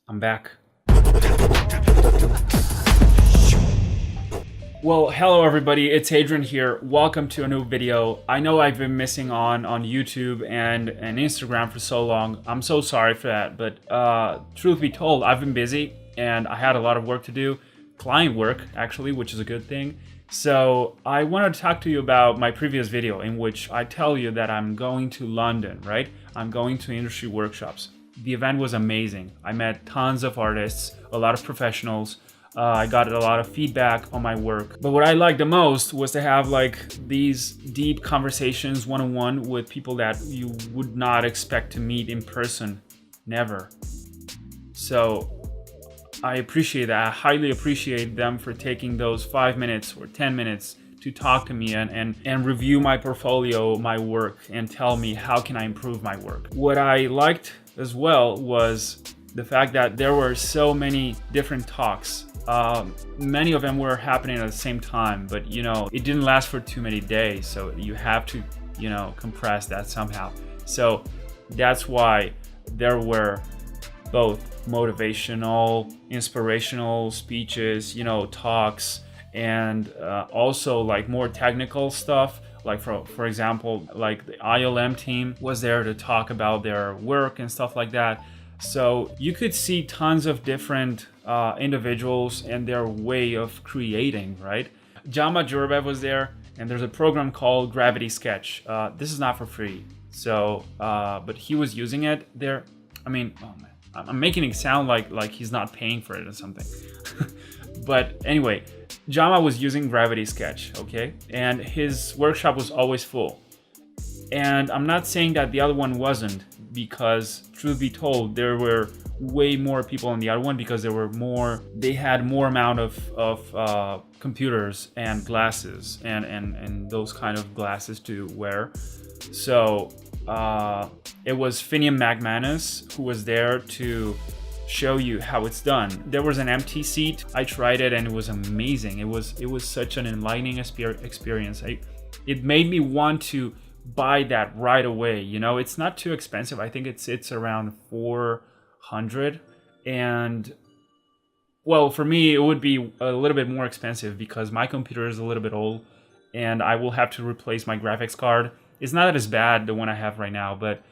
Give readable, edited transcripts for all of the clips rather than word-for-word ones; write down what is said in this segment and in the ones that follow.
I'm back. Well, hello everybody, it's Adrian here. Welcome to a new video. I know I've been missing on YouTube and Instagram for so long. I'm so sorry for that, but truth be told, I've been busy and I had a lot of work to do. Client work, actually, which is a good thing. So I wanted to talk to you about my previous video in which I tell you that I'm going to London, right? I'm going to industry workshops. The event was amazing. I met tons of artists, a lot of professionals. I got a lot of feedback on my work. But what I liked the most was to have like these deep conversations one-on-one with people that you would not expect to meet in person. Never. So I appreciate that. I highly appreciate them for taking those 5 minutes or 10 minutes to talk to me and review my portfolio, my work, and tell me how can I improve my work. What I liked as well was the fact that there were so many different talks. Many of them were happening at the same time, but it didn't last for too many days, so you have to compress that somehow. So that's why there were both motivational, inspirational speeches, talks, and also like more technical stuff. Like for example, like the ILM team was there to talk about their work and stuff like that. So you could see tons of different individuals and their way of creating, right? Jama Jurbev was there, and there's a program called Gravity Sketch. This is not for free, so but he was using it there. I mean, oh man, I'm making it sound like he's not paying for it or something. But anyway, Jama was using Gravity Sketch, okay? And his workshop was always full. And I'm not saying that the other one wasn't, because truth be told, there were way more people in the other one because they had more amount of computers and glasses and those kind of glasses to wear. So it was Finian McManus who was there to show you how it's done. There was an empty seat. I tried it and it was amazing. It was such an enlightening experience. It made me want to buy that right away. It's not too expensive. I think it's around 400, and well, for me it would be a little bit more expensive because my computer is a little bit old and I will have to replace my graphics card. It's not as bad, the one I have right now, but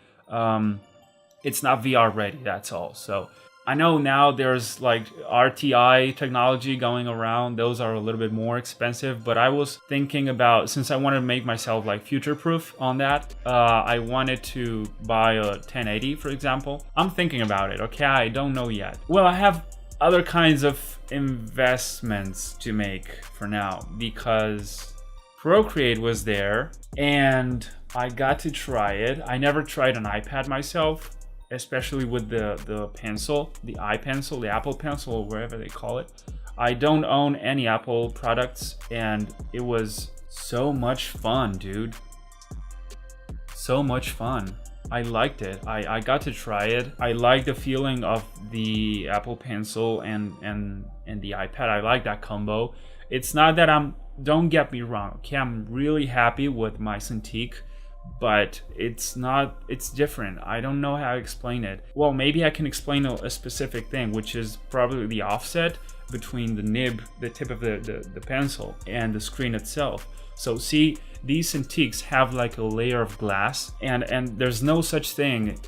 it's not VR ready, that's all. So I know now there's like RTI technology going around. Those are a little bit more expensive, but I was thinking about, since I wanted to make myself like future-proof on that, I wanted to buy a 1080, for example. I'm thinking about it, okay? I don't know yet. Well, I have other kinds of investments to make for now because Procreate was there and I got to try it. I never tried an iPad myself, especially with the pencil, the iPencil, the Apple Pencil, or wherever they call it. I don't own any Apple products, and it was so much fun, dude. So much fun. I liked it. I got to try it. I like the feeling of the Apple Pencil and the iPad. I like that combo. It's not that don't get me wrong, okay? I'm really happy with my Cintiq, but it's different. I don't know how to explain it. Well, maybe I can explain a specific thing, which is probably the offset between the nib, the tip of the pencil, and the screen itself. So see, these Cintiqs have like a layer of glass, and there's no such thing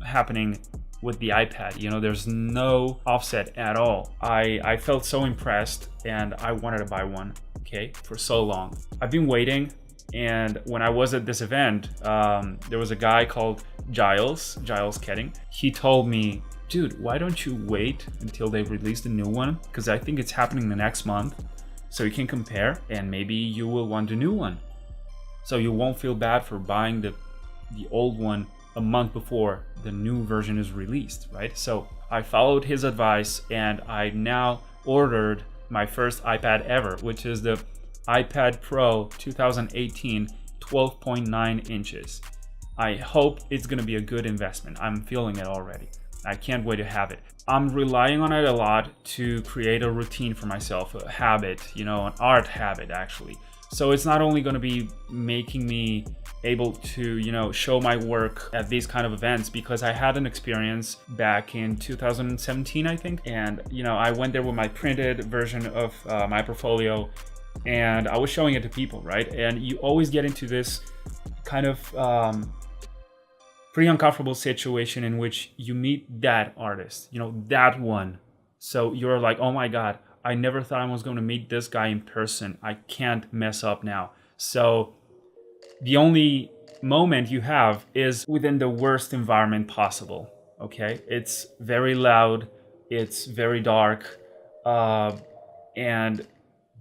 happening with the iPad. There's no offset at all. I felt so impressed and I wanted to buy one, okay, for so long. I've been waiting. And when I was at this event, there was a guy called Giles Ketting. He told me, dude, why don't you wait until they release the new one? Because I think it's happening the next month. So you can compare and maybe you will want the new one. So you won't feel bad for buying the old one a month before the new version is released, right? So I followed his advice and I now ordered my first iPad ever, which is the iPad Pro 2018 12.9 inches. I hope it's going to be a good investment. I'm feeling it already. I can't wait to have it. I'm relying on it a lot to create a routine for myself, a habit, an art habit actually. So it's not only going to be making me able to, you know, show my work at these kind of events, because I had an experience back in 2017, I think. And, you know, I went there with my printed version of my portfolio, and I was showing it to people, right? And you always get into this kind of pretty uncomfortable situation in which you meet that artist, you know, that one. So you're like, oh my God, I never thought I was going to meet this guy in person. I can't mess up now. So the only moment you have is within the worst environment possible, okay? It's very loud, it's very dark, and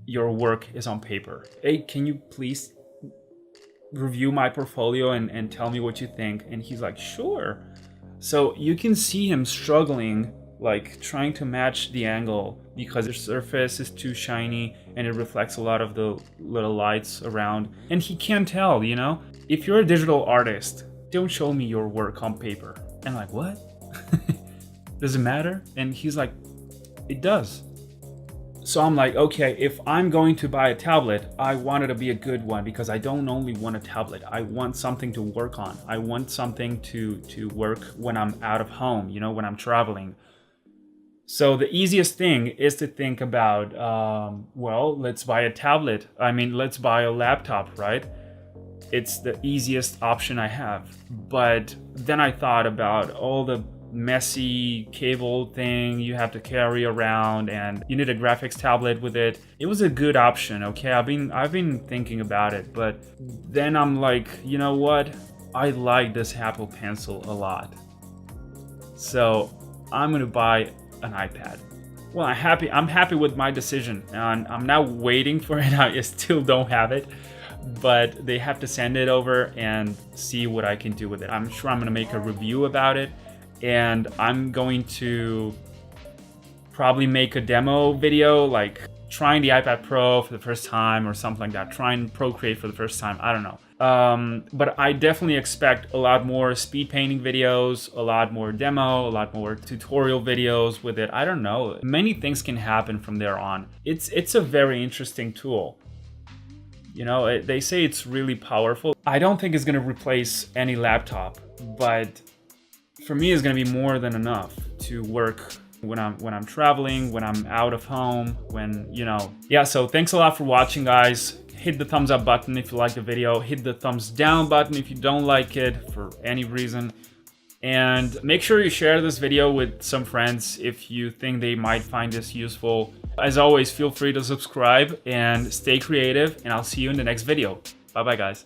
your work is on paper. Hey, can you please review my portfolio and tell me what you think? And he's like, sure. So you can see him struggling, like trying to match the angle because the surface is too shiny and it reflects a lot of the little lights around. And he can't tell, you know? If you're a digital artist, don't show me your work on paper. And I'm like, what? Does it matter? And he's like, it does. So I'm like, okay, if I'm going to buy a tablet, I want it to be a good one, because I don't only want a tablet. I want something to work on. I want something to work when I'm out of home, you know, when I'm traveling. So the easiest thing is to think about, well, let's buy a tablet. I mean, let's buy a laptop, right? It's the easiest option I have. But then I thought about all the messy cable thing you have to carry around, and you need a graphics tablet with it. It was a good option, okay? I've been thinking about it, but then I'm like, you know what? I like this Apple Pencil a lot. So I'm gonna buy an iPad. Well, I'm happy with my decision, and I'm now waiting for it. I still don't have it, but they have to send it over and see what I can do with it. I'm sure I'm gonna make a review about it, and I'm going to probably make a demo video, like trying the iPad Pro for the first time or something like that. Trying Procreate for the first time, I don't know. But I definitely expect a lot more speed painting videos, a lot more demo, a lot more tutorial videos with it. I don't know. Many things can happen from there on. It's a very interesting tool. You know, they say it's really powerful. I don't think it's gonna replace any laptop, but for me, it's gonna be more than enough to work when I'm traveling, when I'm out of home, when, you know. Yeah, so thanks a lot for watching, guys. Hit the thumbs up button if you like the video. Hit the thumbs down button if you don't like it for any reason. And make sure you share this video with some friends if you think they might find this useful. As always, feel free to subscribe and stay creative, and I'll see you in the next video. Bye-bye, guys.